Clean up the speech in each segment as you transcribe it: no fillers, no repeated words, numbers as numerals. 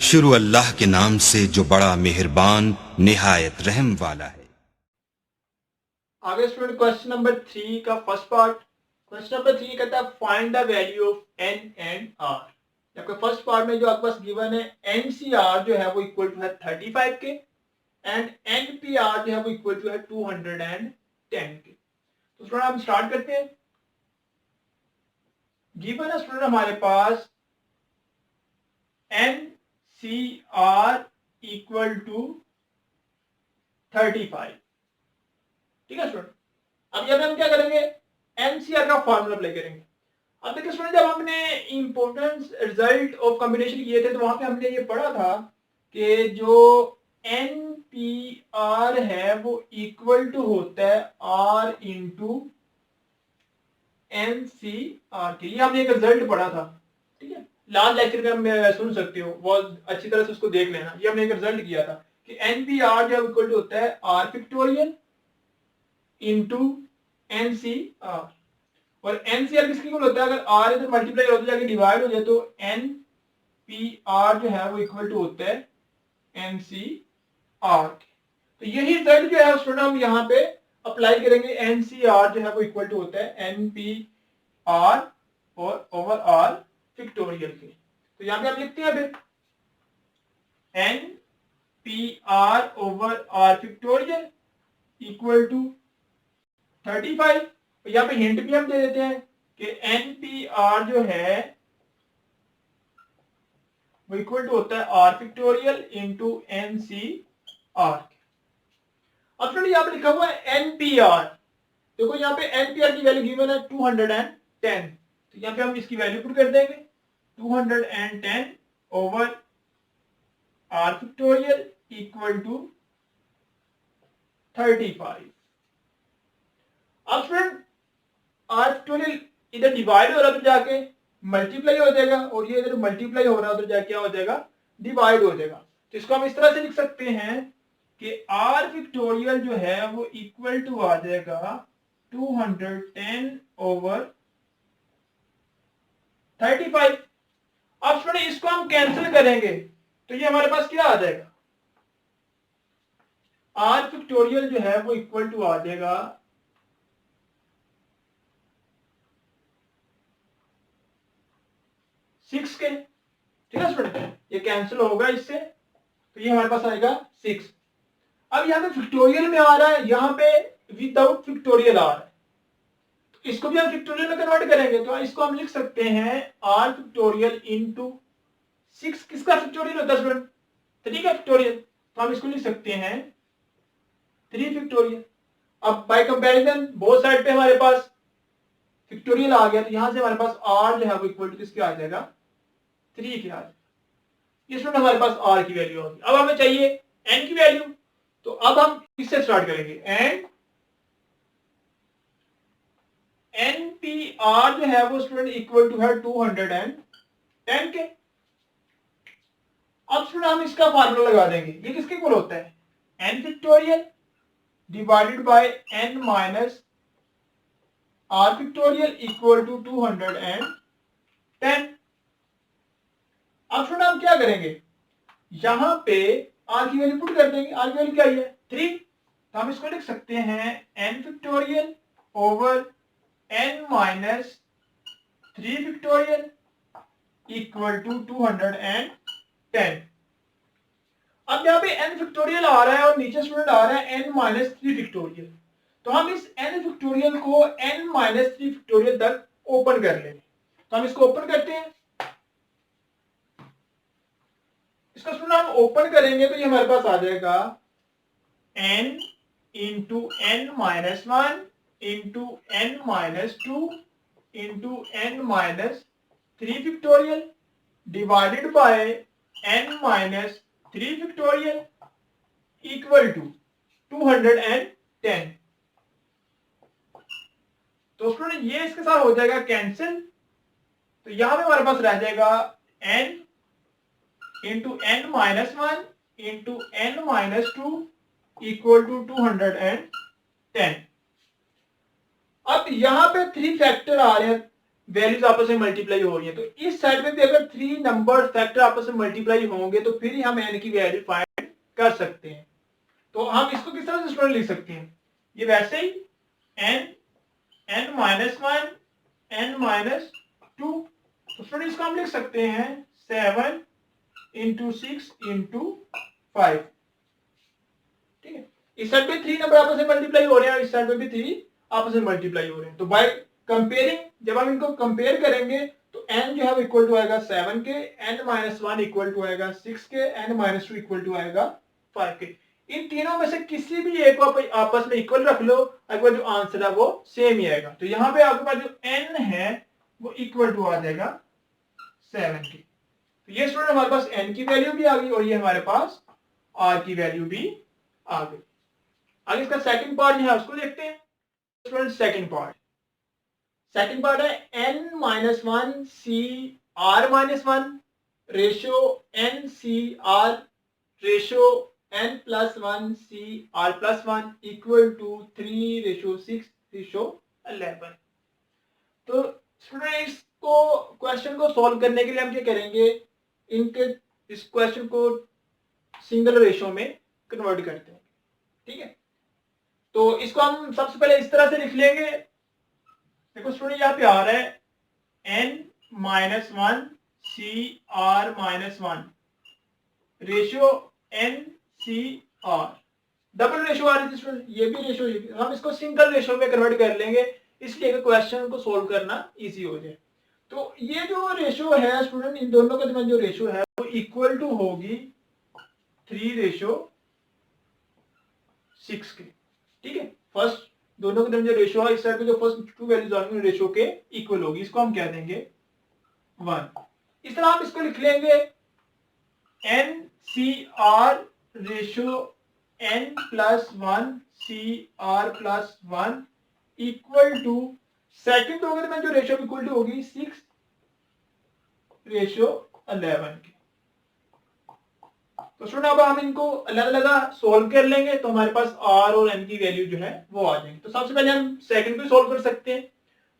शुरू अल्लाह के नाम से जो बड़ा मेहरबान निहायत रहम वाला है। आगे स्टूडेंट क्वेश्चन नंबर 3 का फर्स्ट पार्ट। क्वेश्चन नंबर 3 कहता है find the value of n and r. आपके फर्स्ट पार्ट में जो आपके पास गिवन है एन सी आर जो है वो इक्वल टू है 35 के एंड एन पी आर जो है वो इक्वल टू है 210 के। तो स्टूडेंट हम स्टार्ट करते हैं। गिवन है स्टूडेंट हमारे पास N C R equal to 35। ठीक है स्टूडेंट, अब यहाँ पे हम क्या करेंगे, एनसीआर का फॉर्मूला अप्लाई करेंगे। अब देखिए स्टूडेंट, जब हमने इंपॉर्टेंस रिजल्ट ऑफ कॉम्बिनेशन किए थे तो वहां पे हमने ये पढ़ा था कि जो एन पी आर है वो इक्वल टू होता है r into n C r के। ये हमने एक रिजल्ट पढ़ा था, ठीक है, लास्ट लेक्चर में हम सुन सकते हो, बहुत अच्छी तरह से उसको देख लेना। ये हमने एक रिजल्ट किया था कि एन पी आर जो इक्वल टू होता है r factorial into n C r, और एन सी आर किसके इक्वल होता है, अगर आर इधर मल्टीप्लाई होता जाके डिवाइड हो जाए तो एन पी आर जो है वो इक्वल टू होता है एन सी आर के। तो यही रिजल्ट जो है स्टूडेंट हम यहाँ पे अप्लाई करेंगे। एन सी आर जो है वो इक्वल टू होता है एन पी आर और ओवर आर फैक्टोरियल के। तो यहाँ पे हम लिखते हैं फिर n P r over r factorial equal to 35। यहाँ पे हिंट भी हम दे देते हैं कि एन पी आर जो है वो इक्वल टू होता है r factorial into n C r. अब फ्रेंड यहाँ पे लिखा हुआ है एन पी आर। देखो यहाँ पे एन पी आर की वैल्यू गिवन है 210। तो यहाँ पे हम इसकी वैल्यू पुट कर देंगे 210 over r factorial equal to 35। अब फ्रेंड आर फैक्टोरियल इधर डिवाइड हो रहा तो जाके मल्टीप्लाई हो जाएगा, और ये इधर मल्टीप्लाई हो रहा तो जाके क्या हो जाएगा, डिवाइड हो जाएगा। तो इसको हम इस तरह से लिख सकते हैं कि आर फैक्टोरियल जो है वो इक्वल टू आ जाएगा 210 ओवर 35। अब स्टूडेंट इसको हम कैंसिल करेंगे तो ये हमारे पास क्या आ जाएगा, आर फैक्टोरियल जो है वो इक्वल टू आ जाएगा 6 के। ठीक है स्टूडेंट, ये कैंसिल होगा इससे, तो ये हमारे पास आएगा 6। अब यहाँ पे फैक्टोरियल में आ रहा है, यहाँ पे विदाउट फैक्टोरियल आ रहा है, तो इसको भी हम फैक्टोरियल में कन्वर्ट करेंगे। तो इसको हम लिख सकते हैं आर फैक्टोरियल इंटू 6। किसका फैक्टोरियल होता है स्टूडेंट, 3 का फैक्टोरियल, तो हम इसको लिख सकते हैं 3 फैक्टोरियल। अब बाय कंपैरिजन बोथ साइड पे हमारे पास फैक्टोरियल आ गया, तो यहां से हमारे पास आर जो है वो इक्वल टू किसके आ जाएगा, 3 के आ जाएगा। इसमें हमारे पास आर की वैल्यू होगी। अब हमें चाहिए एन की वैल्यू, तो अब हम इससे स्टार्ट करेंगे। एन पी आर जो है वो स्टूडेंट इक्वल टू है 210 के। अब स्टूडेंट हम इसका फार्मूला लगा देंगे। ये किसके इक्वल होता है, n factorial divided by n minus r factorial equal to 210। अब स्टूडेंट हम क्या करेंगे, यहां पे आर की वैल्यू पुट कर देंगे। आर की वैल्यू क्या है, 3, तो हम इसको लिख सकते हैं n factorial over n minus 3 factorial equal to 210। अब यहाँ पे एन फैक्टोरियल आ रहा है और नीचे स्टूडेंट आ रहा है एन माइनस 3 फैक्टोरियल, तो हम इस एन फैक्टोरियल को एन माइनस 3 फैक्टोरियल तक ओपन कर लेंगे। तो हम इसको ओपन करते हैं। इसका स्टूडेंट हम ओपन करेंगे तो ये हमारे पास आ जाएगा n into n minus 1 into n minus 2 into n minus 3 factorial divided by n minus 3 factorial equal to 210। तो स्टूडेंट ये इसके साथ हो जाएगा कैंसिल, तो यहां पे हमारे पास रह जाएगा n into n minus 1 into n minus 2 equal to 210। अब यहां पे 3 फैक्टर आ रहे हैं, वैल्यूज आपस में मल्टीप्लाई हो रही है, तो इस साइड में भी अगर 3 नंबर फैक्टर आपस में मल्टीप्लाई होंगे तो फिर ही हम n की वैल्यू फाइंड कर सकते हैं। तो हम इसको किस तरह से स्टूडेंट लिख सकते हैं, ये वैसे ही n -1 n-2, तो स्टूडेंट इसको हम लिख सकते हैं 7 × 6 × 5। ठीक है, इस साइड पे 3 नंबर आपस में मल्टीप्लाई हो रहे हैं और इस साइड पे भी 3 आपस में मल्टीप्लाई हो रहे हैं, तो बाय कंपेयरिंग जब हम इनको कंपेयर करेंगे तो n जो है इक्वल टू आएगा 7 के, n-1 इक्वल टू आएगा 6 के, n-2 इक्वल टू आएगा 5 के। इन तीनों में से किसी भी एक को आप आपस में इक्वल रख लो, आपका जो आंसर है वो सेम ही आएगा। तो यहाँ पे आपके पास जो n है वो इक्वल टू आ जाएगा 7 के। तो ये स्टूडेंट हमारे पास n की वैल्यू भी आ गई और ये हमारे पास r की वैल्यू भी आ गई। आगे इसका सेकंड पार्ट जो है उसको देखते हैं। स्टूडेंट सेकंड पार्ट है n-1 CR-1 ratio n-CR ratio n+1 CR+1 equal to 3:6:11। तो स्टूडेंट इसको क्वेश्चन को सॉल्व करने के लिए हम क्या करेंगे, इनके इस क्वेश्चन को सिंगल रेशियो में कन्वर्ट करते हैं। ठीक है, तो इसको हम सबसे पहले इस तरह से लिख लेंगे। देखो स्टूडेंट यहाँ पे आ रहा है n-1 CR-1 ratio n-CR, double ratio आ रही थी स्टूडेंट, ये भी रेशियो, हम इसको सिंगल रेशियो में कन्वर्ट कर लेंगे इसलिए क्वेश्चन को सोल्व करना इजी हो जाए। तो ये जो रेशियो है स्टूडेंट, इन दोनों के दरमियान जो रेशियो है वो इक्वल टू होगी 3:6 के। ठीक है, फर्स्ट दोनों के दरमियान जो रेशियो है इस साइड पे जो फर्स्ट टू वैल्यूज आ रही है रेशियो के इक्वल होगी, इसको हम कह देंगे 1। इस तरह हम इसको लिख लेंगे n-CR ratio n+1 CR+1 equal to second दो के दरमियान जो रेशियो इक्वल टू होगी 6:11 की। तो स्टूडेंट अब हम इनको अलग अलग सोल्व कर लेंगे तो हमारे पास r और n की वैल्यू जो है वो आ जाएंगी। तो सबसे पहले हम सेकंड को सोल्व कर सकते हैं,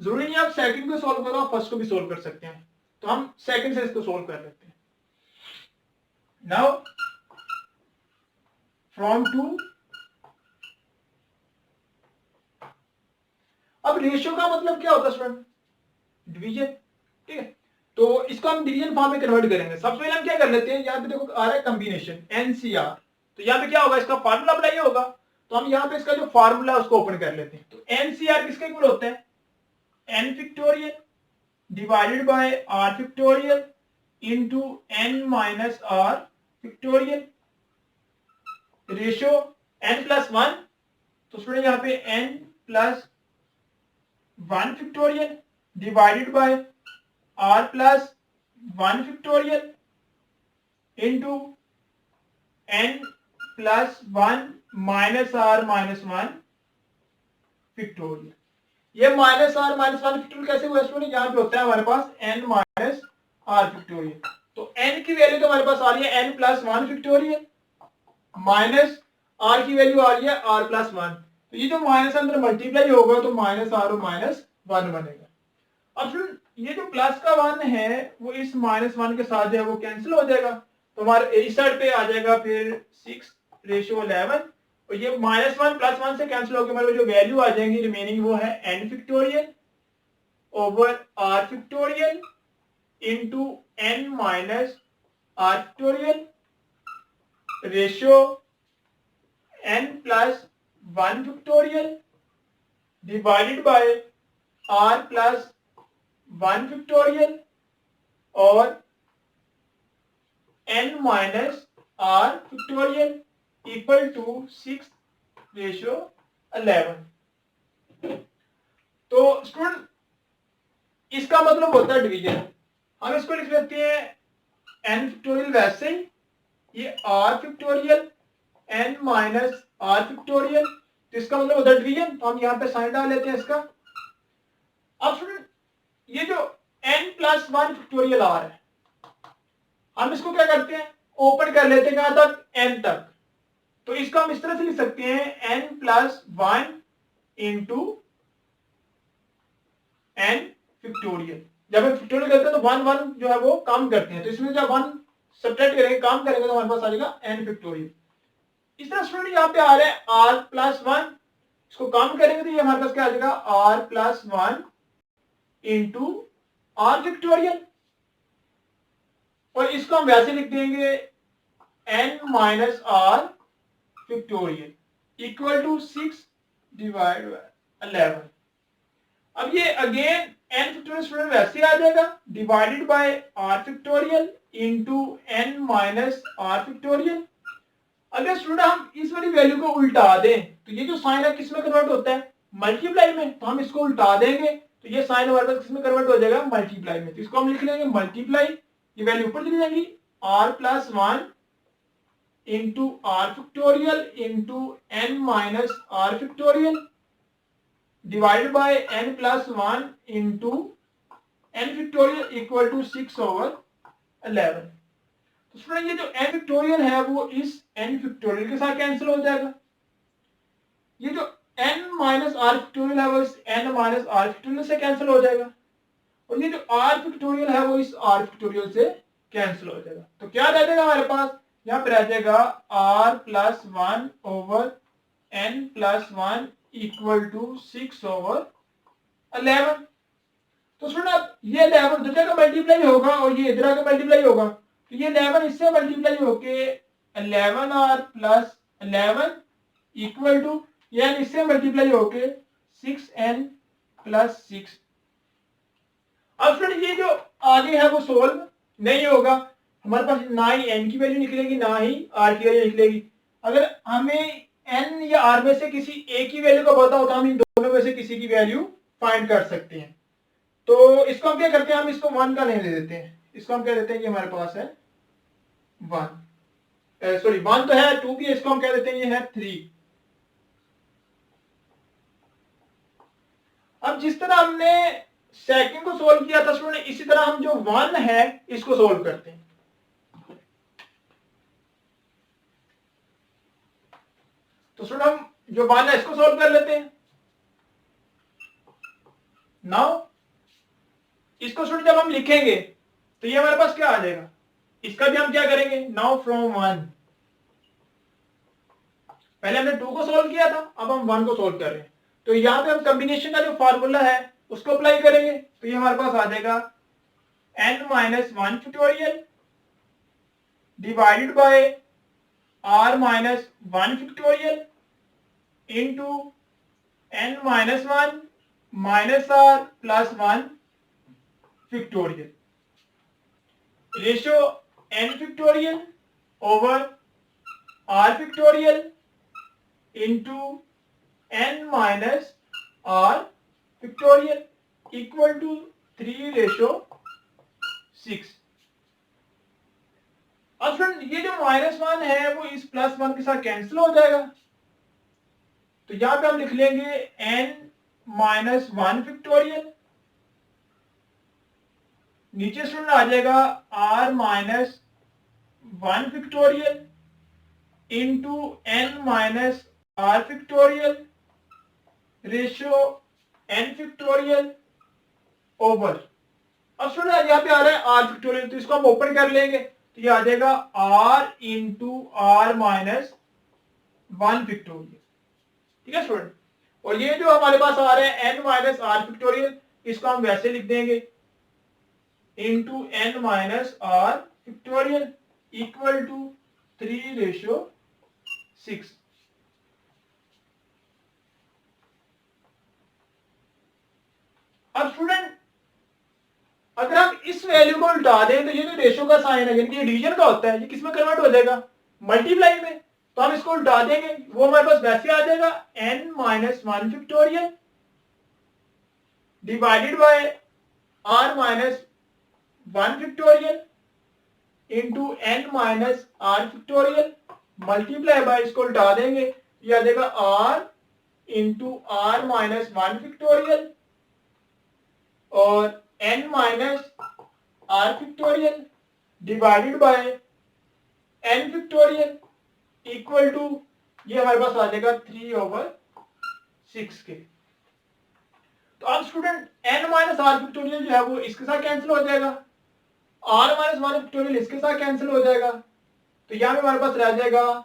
जरूरी नहीं आप सेकंड को सोल्व करो, आप फर्स्ट को भी सोल्व कर सकते हैं। तो हम सेकंड से इसको सोल्व कर लेते हैं। नाउ फ्रॉम टू, अब रेशियो का मतलब क्या होता है स्टूडेंट, डिवीजन। ठीक है, तो इसको हम डिवीजन फॉर्म में कन्वर्ट करेंगे। सबसे पहले हम क्या कर लेते हैं, यहाँ पे देखो आ रहा है कॉम्बिनेशन NCR, तो यहाँ पे क्या होगा, इसका फार्मूला अप्लाई होगा। तो हम यहाँ पे इसका जो फार्मूला है उसको ओपन कर लेते हैं। तो NCR किसका इक्वल होता है, n factorial divided by r factorial into n minus r factorial ratio n+1। तो स्टूडेंट यहाँ पे n+1 factorial divided by r+1 factorial into n+1 minus r-1 factorial. ये -r-1 फैक्टोरियल कैसे हुआ स्टूडेंट, यहाँ पे होता है हमारे पास n माइनस r फैक्टोरियल। तो n की वैल्यू तो हमारे पास आ रही है n+1 फैक्टोरियल माइनस r की वैल्यू आ रही है r+1। तो ये जो माइनस अंदर मल्टीप्लाई होगा तो -r और -1 बनेगा। अब फिर ये जो प्लस का 1 है वो इस -1 के साथ जो है वो कैंसिल हो जाएगा। तो हमारे इस साइड पे आ जाएगा फिर 6:11 और ये -1 +1 से कैंसिल होकर हमारे जो वैल्यू आ जाएंगी रिमेनिंग वो है n factorial over r factorial into n minus r factorial ratio n+1 factorial divided by r+1 factorial और n minus r factorial equal to 6:11। तो स्टूडेंट इसका मतलब होता है डिवीजन। हम इसको लिख लेते हैं n फैक्टोरियल वैसे ही, ये r factorial n minus r factorial, तो इसका मतलब होता है डिवीजन। तो हम यहाँ पे साइन डाल लेते हैं इसका। अब स्टूडेंट ये जो n+1 फैक्टोरियल आ रहा है हम इसको क्या करते हैं, ओपन कर लेते हैं कहां तक, n तक। तो इसको हम इस तरह से लिख सकते हैं n+1 इंटू n फिक्टोरियल। जब हम फिक्टोरियल करते हैं तो वन वन जो है वो काम करते हैं, तो इसमें जब वन सब्ट्रैक्ट करेंगे, काम करेंगे, तो हमारे पास आ जाएगा एन फिक्टोरियल। इस तरह स्टूडेंट यहाँ पे आ रहा है आर प्लस वन, इसको काम करेंगे तो ये हमारे पास क्या आ जाएगा r plus one into r factorial, और इसको हम वैसे लिख देंगे n minus r factorial equal to 6 divide by 11। अब ये अगेन एन फिक्टोरियल स्टूडेंट वैसे आ जाएगा divided by r factorial into n minus r factorial. अगर स्टूडेंट हम इस वाली वैल्यू को उल्टा दें तो ये जो साइन है किस में कन्वर्ट होता है, मल्टीप्लाई में, तो हम इसको उल्टा देंगे तो ये साइन हमारे पास किस में कन्वर्ट हो जाएगा, मल्टीप्लाई में। तो इसको हम लिख लेंगे मल्टीप्लाई, ये वैल्यू ऊपर चली जाएगी r plus one into r factorial into n minus r factorial divided by n plus one into n factorial equal to 6/11। तो स्टूडेंट ये जो एन फिक्टोरियल है वो इस एन फिक्टोरियल के साथ कैंसिल हो जाएगा, ये जो एन माइनस आर फिक्टोरियल है वो इस एन माइनस आर फिक्टोरियल से कैंसिल हो जाएगा, और ये जो आर फिक्टोरियल है वो इस आर फिक्टोरियल से कैंसिल हो जाएगा। तो क्या रह जाएगा हमारे पास, यहाँ पे रह जाएगा r plus one over n plus one equal to 6/11। तो सुन अब ये 11 दूसरे का मल्टीप्लाई होगा और ये इधर का मल्टीप्लाई होगा, तो ये 11 इससे मल्टीप्लाई होके 11r प्लस 11 इक्वल टू ये इससे मल्टीप्लाई होके 6n प्लस 6। अब फ्रेंड ये जो आगे है वो सोल्व नहीं होगा, हमारे पास ना ही n की वैल्यू निकलेगी ना ही r की वैल्यू निकलेगी। अगर हमें n या r में से किसी एक की वैल्यू का पता हो तो हम इन दोनों में से किसी की वैल्यू फाइंड कर सकते हैं। तो इसको हम क्या करते हैं, हम इसको 1 का नेम दे देते हैं, इसको हम क्या देते हैं, ये हमारे पास है 1, सॉरी 1 तो है, 2 भी है, इसको हम क्या देते हैं, ये है 3। अब जिस तरह हमने सेकंड को सोल्व किया था स्टूडेंट, इसी तरह हम जो 1 है इसको सोल्व करते हैं। तो स्टूडेंट हम जो 1 है इसको सोल्व कर लेते हैं। नाउ इसको स्टूडेंट जब हम लिखेंगे तो ये हमारे पास क्या आ जाएगा, इसका भी हम क्या करेंगे, नाउ फ्रॉम 1, पहले हमने 2 को सोल्व किया था, अब हम 1 को सोल्व कर रहे हैं। तो यहां पे हम कॉम्बिनेशन का जो फार्मूला है उसको अप्लाई करेंगे, तो ये हमारे पास आ जाएगा n minus 1 factorial divided by r minus 1 factorial into n minus 1 minus r plus 1 factorial ratio n factorial over r factorial into n minus r factorial equal to 3/6। अब फ्रेंड ये जो -1 है वो इस +1 के साथ कैंसिल हो जाएगा, तो यहां पे हम लिख लेंगे n माइनस 1 फिक्टोरियल, नीचे स्टूडेंट आ जाएगा r minus 1 factorial into n minus r factorial ratio n factorial over. अब स्टूडेंट यहाँ पे आ रहा है r फिक्टोरियल, तो इसको हम ओपन कर लेंगे, तो ये आ जाएगा r into r minus 1 factorial. ठीक है स्टूडेंट, और ये जो हमारे पास आ रहा है n माइनस आर फिक्टोरियल, इसको हम वैसे लिख देंगे into n minus r factorial equal to 3/6। अब स्टूडेंट अगर हम इस वैल्यू को उल्टा दें तो ये जो रेशियो का साइन है यानी कि ये डिवीजन का होता है, ये किस में कन्वर्ट हो जाएगा, मल्टीप्लाई में। तो हम इसको उल्टा देंगे, वो हमारे पास वैसे आ जाएगा n minus 1 factorial divided by r minus 1 factorial into n minus r factorial multiply by, इसको उल्टा देंगे, ये आ जाएगा r into r minus 1 factorial और n minus r factorial divided by n factorial equal to, ये हमारे पास आ जाएगा 3/6 के। तो अब student n minus r factorial जो है वो इसके साथ कैंसिल हो जाएगा, r माइनस वन फैक्टोरियल इसके साथ कैंसिल हो जाएगा, तो यहाँ पे हमारे पास रह जाएगा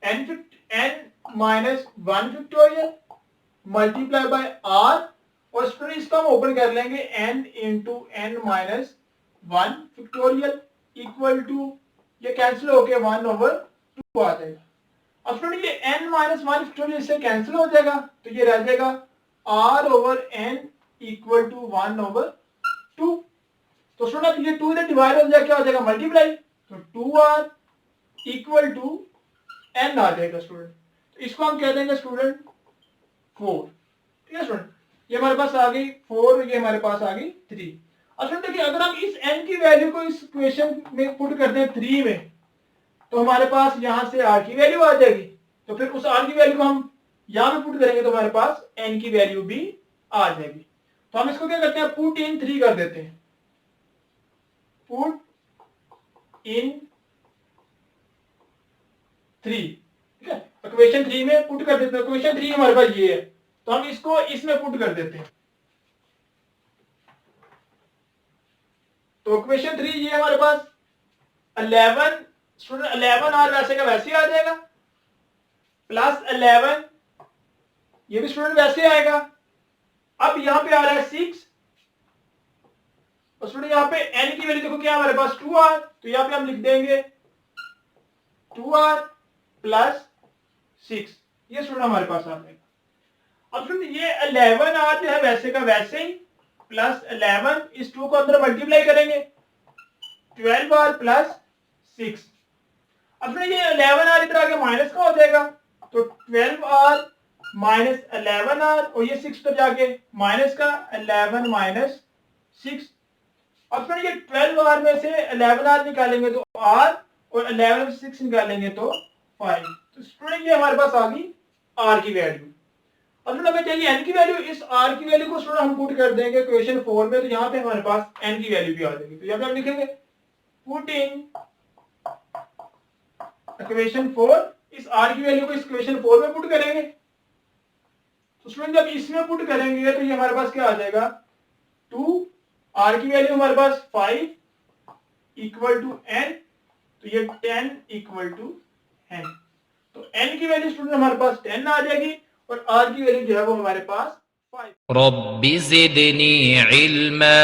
n minus one factorial multiply by r, और स्टूडेंट इसको हम ओपन कर लेंगे n into n minus one factorial equal to ये कैंसिल होके 1/2 आ जाएगा। अब स्टूडेंट ये n माइनस वन फैक्टोरियल इससे कैंसिल हो जाएगा, तो ये रह जाएगा r/n इक्वल टू 1/2। तो स्टूडेंट ये 2 इधर डिवाइड हो जाएगा, क्या हो जाएगा मल्टीप्लाई, तो 2r इक्वल टू n आ जाएगा स्टूडेंट। तो इसको हम कह देंगे स्टूडेंट 4। ठीक है स्टूडेंट, ये हमारे पास आ गई 4, ये हमारे पास आ गई 3। अब स्टूडेंट देखिए अगर हम इस n की वैल्यू को इस इक्वेशन में पुट करते हैं 3 में, तो हमारे पास यहां से r की वैल्यू आ जाएगी, तो फिर उस r की वैल्यू को हम यहां पे पुट करेंगे तो हमारे पास n की वैल्यू भी आ जाएगी। तो हम इसको क्या करते हैं, पुट इन 3 कर देते हैं, पुट इन 3। ठीक है, इक्वेशन 3 में पुट कर देते हैं, इक्वेशन 3 हमारे पास ये है, तो हम इसको इसमें पुट कर देते हैं। तो इक्वेशन 3 ये हमारे पास 11 स्टूडेंट 11 और वैसे का वैसे ही आ जाएगा, प्लस 11 ये भी स्टूडेंट वैसे आएगा। अब यहां पे आ रहा है 6, और स्टूडेंट यहां पे n की वैल्यू देखो क्या हमारे पास 2r, तो यहां पे हम लिख देंगे 2r प्लस 6, ये स्टूडेंट हमारे पास आ जाएगा। अब स्टूडेंट ये 11r जो है वैसे का वैसे ही, प्लस 11 इस 2 को अंदर मल्टीप्लाई करेंगे 12r प्लस 6। अब स्टूडेंट ये 11r इधर आगे माइनस का हो जाएगा, तो 12r माइनस 11r, और ये 6 पर जाके माइनस का 11 माइनस 6। अब स्टूडेंट ये 12r में से 11r निकालेंगे तो r, और 11 में से 6 निकालेंगे तो 5। तो स्टूडेंट ये हमारे पास आ गई r की वैल्यू। अब हमें चाहिए n की वैल्यू, इस r की वैल्यू को स्टूडेंट हम पुट कर देंगे इक्वेशन 4 में, तो यहाँ पे हमारे पास n की वैल्यू भी आ जाएगी। तो यहाँ पे हम लिखेंगे पुट इन इक्वेशन 4, इस r की वैल्यू को इस इक्वेशन 4 में पुट करेंगे, तो स्टूडेंट जब इसमें पुट करेंगे तो ये हमारे पास क्या आ जाएगा 2, r की वैल्यू हमारे पास 5 इक्वल टू n, तो ये 10 इक्वल टू n। तो n की वैल्यू स्टूडेंट हमारे पास 10 आ जाएगी, और r की वैल्यू जो है वो हमारे पास 5। रब्बि ज़िदनी इल्मा।